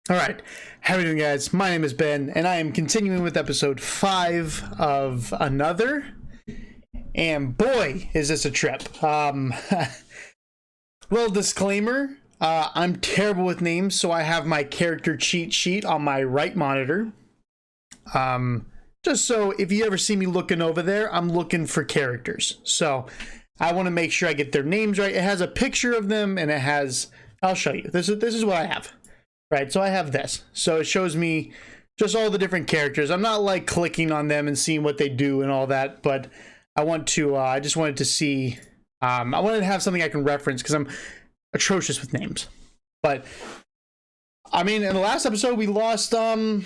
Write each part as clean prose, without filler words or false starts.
All right, how are you doing, guys? My name is Ben, and I am continuing with episode 5 of Another. And boy, is this a trip. Little disclaimer, I'm terrible with names, so I have my character cheat sheet on my right monitor. Just so if you ever see me looking over there, I'm looking for characters. So I want to make sure I get their names right. It has a picture of them, and it has. I'll show you. This is what I have. Right, so I have this. So it shows me just all the different characters. I'm not like clicking on them and seeing what they do and all that, but I just wanted to see, I wanted to have something I can reference because I'm atrocious with names. But, I mean, in the last episode, we lost, crap,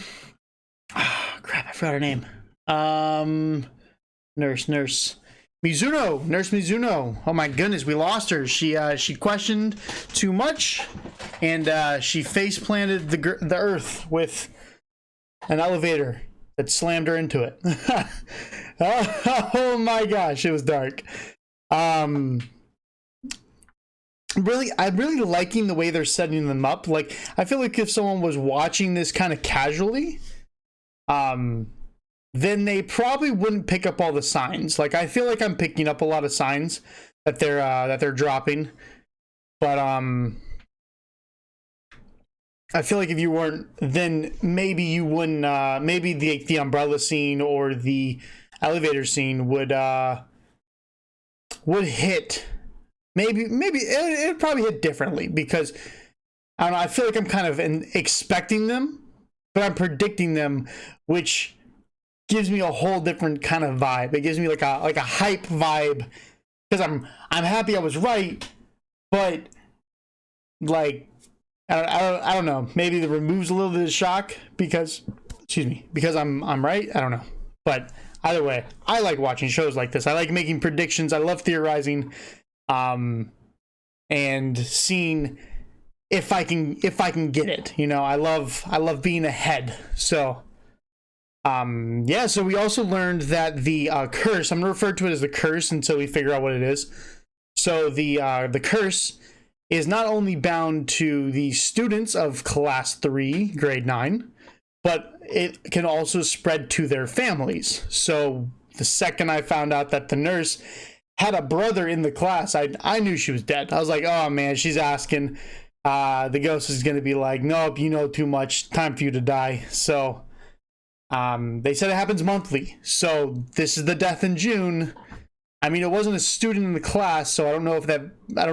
I forgot her name. Nurse Mizuno. Oh my goodness, we lost her. She questioned too much, and she face planted the earth with an elevator that slammed her into it. Oh my gosh, it was dark. I'm really liking the way they're setting them up. Like, I feel like if someone was watching this kind of casually, then they probably wouldn't pick up all the signs. Like, I feel like I'm picking up a lot of signs that they're dropping, but I feel like if you weren't, then maybe you wouldn't. Maybe the umbrella scene or the elevator scene would hit. Maybe it'd probably hit differently because I don't know. I feel like I'm kind of expecting them, but I'm predicting them, which gives me a whole different kind of vibe. It gives me like a hype vibe because I'm happy I was right, but like I don't know. Maybe it removes a little bit of shock because I'm right. I don't know, but either way, I like watching shows like this. I like making predictions. I love theorizing, and seeing if I can get it. You know, I love being ahead. So. So we also learned that the curse, I'm going to refer to it as the curse until we figure out what it is. So the curse is not only bound to the students of class 3, grade 9, but it can also spread to their families. So the second I found out that the nurse had a brother in the class, I knew she was dead. I was like, oh man, she's asking. The ghost is going to be like, nope, you know too much, time for you to die. So they said it happens monthly, so this is the death in June. I mean, it wasn't a student in the class, so I don't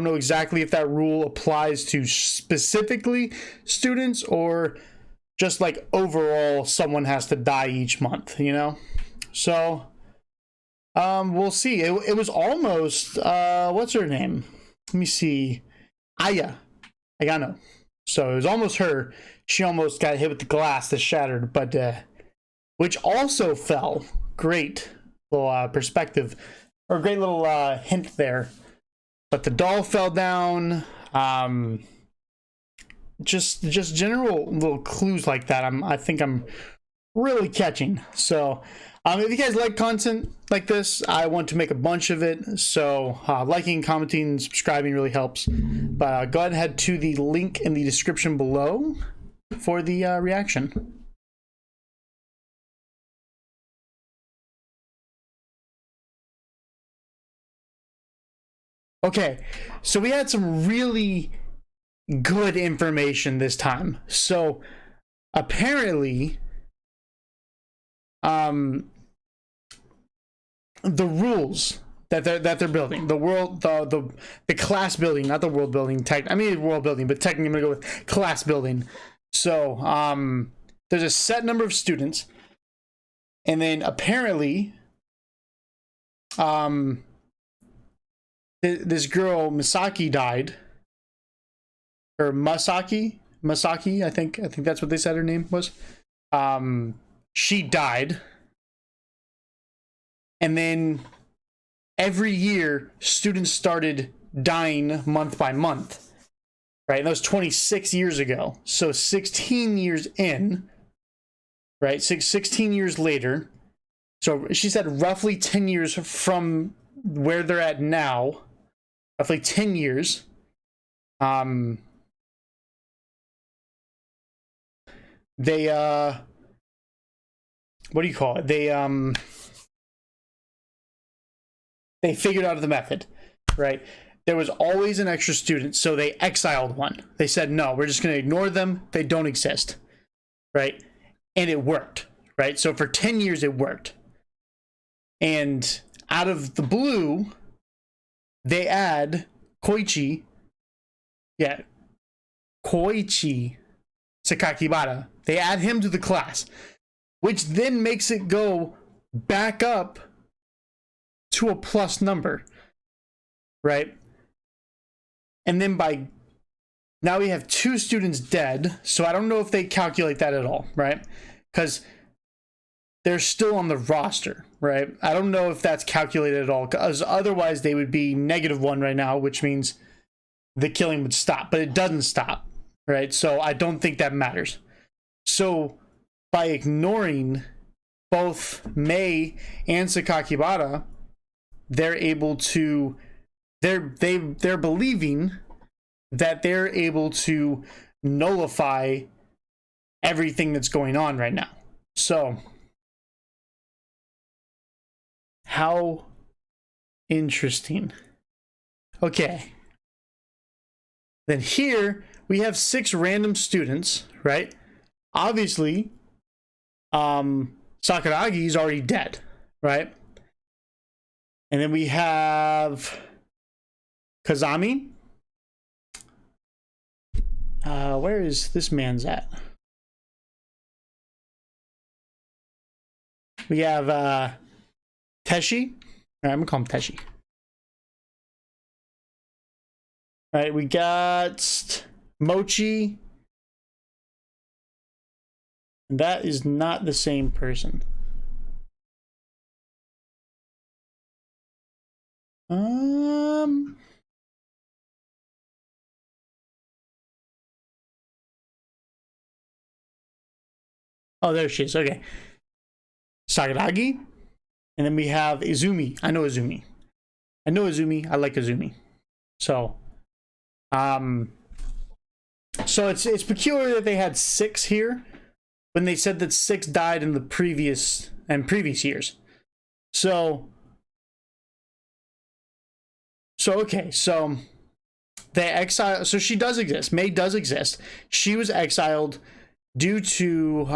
know exactly if that rule applies to specifically students or just like overall someone has to die each month, you know? So we'll see. It was almost what's her name? Let me see. Aya Ayano. So it was almost her. She almost got hit with the glass that shattered, but which also fell. Great little perspective, or great little hint there. But the doll fell down. Just general little clues like that. I think I'm really catching. So, if you guys like content like this, I want to make a bunch of it. So, liking, commenting, and subscribing really helps. But go ahead and head to the link in the description below for the reaction. Okay, so we had some really good information this time. So apparently, the rules that they're building, the class building, not the world building. I mean world building, but technically I'm gonna go with class building. So there's a set number of students, and then apparently, this girl Misaki died, or Masaki, I think that's what they said her name was. She died, and then every year students started dying month by month. Right, and that was 26 years ago. So 16 years in, right? 16 years later. So she said roughly 10 years from where they're at now. Roughly 10 years. they what do you call it? They figured out the method, right? There was always an extra student, so they exiled one. They said, no, we're just going to ignore them. They don't exist, right? And it worked, right? So for 10 years, it worked. And out of the blue, they add Koichi Sakakibara. They add him to the class, which then makes it go back up to a plus number, right? And then now we have 2 students dead, so I don't know if they calculate that at all, right? Because they're still on the roster, right? I don't know if that's calculated at all, because otherwise they would be -1 right now, which means the killing would stop, but it doesn't stop, right? So I don't think that matters. So by ignoring both Mei and Sakakibara, they're able to, they're believing that they're able to nullify everything that's going on right now. So how interesting. Okay. Then here we have 6 random students, right? Obviously, Sakuragi's already dead, right? And then we have Kazami. Where is this man's at? We have Teshi. All right, I'm gonna call him Teshi. All right, we got Mochi. That is not the same person. Oh, there she is. Okay. Sakuragi. And then we have Izumi. I know Izumi. I like Izumi. So, so it's peculiar that they had 6 here when they said that 6 died in the previous years. So okay, so they exile. So she does exist. Mei does exist. She was exiled due to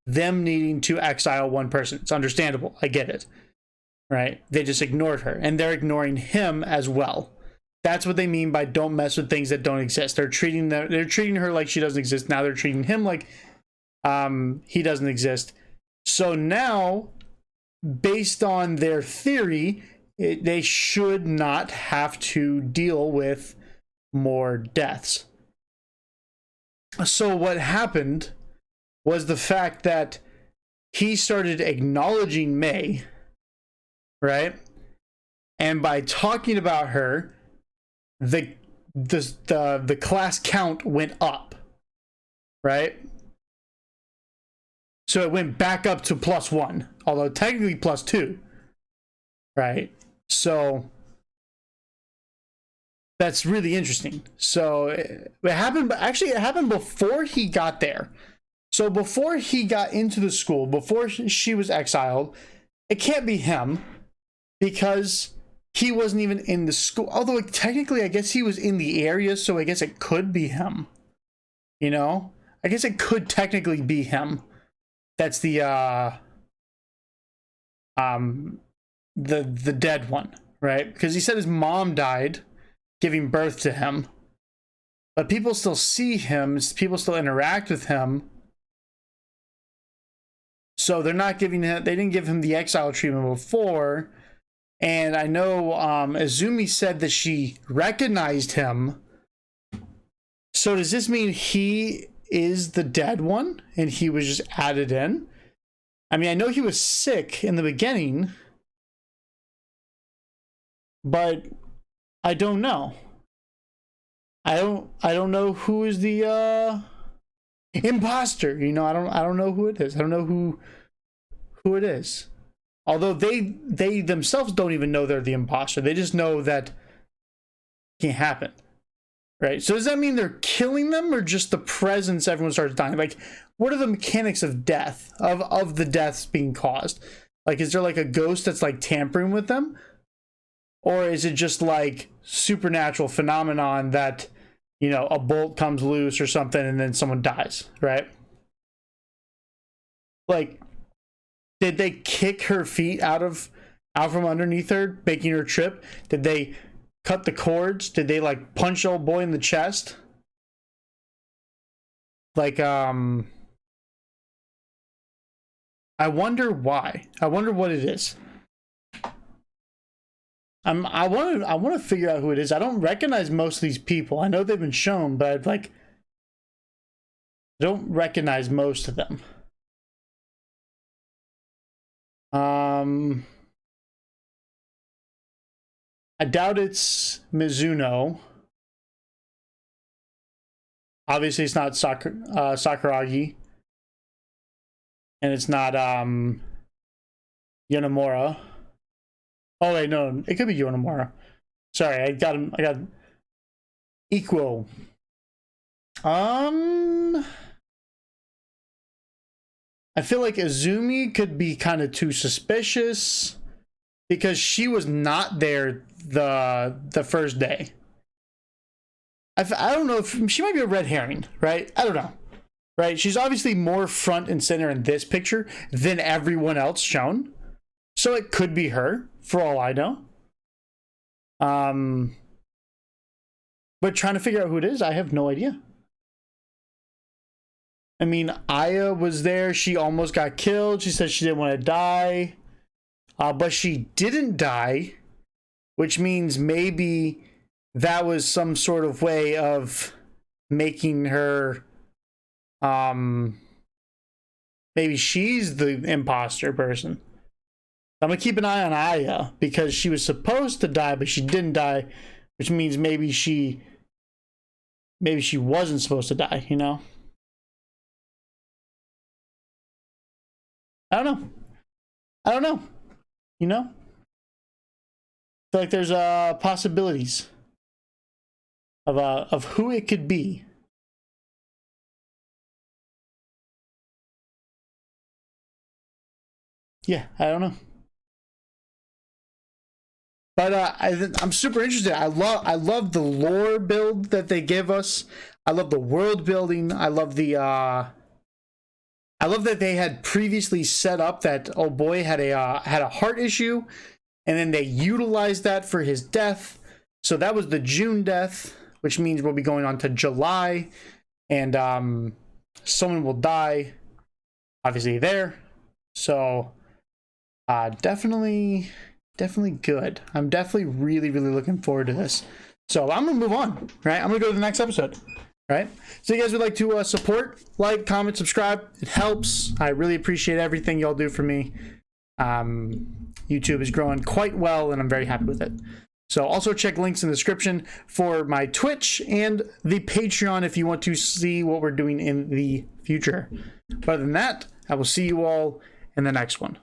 them needing to exile one person. It's understandable. I get it. Right? They just ignored her, and they're ignoring him as well. That's what they mean by don't mess with things that don't exist. They're treating her like she doesn't exist. Now they're treating him like he doesn't exist. So now, based on their theory, they should not have to deal with more deaths. So what happened was the fact that he started acknowledging Mei, right? And by talking about her, the class count went up, right? So it went back up to +1, although technically +2, right? So that's really interesting. So it happened, but actually it happened before he got there. So before he got into the school, before she was exiled, it can't be him because he wasn't even in the school. Although technically I guess he was in the area, so I guess it could be him. You know? I guess it could technically be him. That's the dead one, right? Because he said his mom died giving birth to him, but people still see him, people still interact with him, so they're not giving him, they didn't give him the exile treatment before. And I know Izumi said that she recognized him. So does this mean he is the dead one and he was just added in? I mean, I know he was sick in the beginning, but I don't know. I don't know who is the imposter. You know, I don't know who it is. I don't know who it is. Although they themselves don't even know they're the imposter. They just know that it can't happen, right? So does that mean they're killing them, or just the presence, everyone starts dying? Like, what are the mechanics of death, of the deaths being caused? Like, is there like a ghost that's like tampering with them? Or is it just like supernatural phenomenon that, you know, a bolt comes loose or something and then someone dies, right? Like, did they kick her feet out from underneath her, making her trip? Did they cut the cords? Did they like punch old boy in the chest? Like, I wonder why. I wonder what it is. I want to figure out who it is. I don't recognize most of these people. I know they've been shown, but I don't recognize most of them. I doubt it's Mizuno. Obviously, it's not Sakuragi, and it's not Yonemura. Oh wait, no, it could be Yonemura. Sorry, I got him. I got Equal. I feel like Izumi could be kind of too suspicious because she was not there the first day. I don't know if she might be a red herring, right? I don't know, right? She's obviously more front and center in this picture than everyone else shown, so it could be her for all I know. But trying to figure out who it is, I have no idea. I mean, Aya was there. She almost got killed. She said she didn't want to die. But she didn't die, which means maybe that was some sort of way of making her, maybe she's the imposter person. I'm going to keep an eye on Aya because she was supposed to die, but she didn't die, which means maybe she wasn't supposed to die, you know? I don't know. You know? I feel like there's possibilities of who it could be. Yeah, I don't know. But I'm super interested. I love the lore build that they give us. I love the world building. I love that they had previously set up that old boy had a heart issue, and then they utilized that for his death. So that was the June death, which means we'll be going on to July, and someone will die, obviously there. So definitely good. I'm definitely really looking forward to this. So I'm gonna move on, right? I'm gonna go to the next episode. Right? So you guys would like to support, like, comment, subscribe. It helps. I really appreciate everything y'all do for me. YouTube is growing quite well, and I'm very happy with it. So also check links in the description for my Twitch and the Patreon if you want to see what we're doing in the future. But other than that, I will see you all in the next one.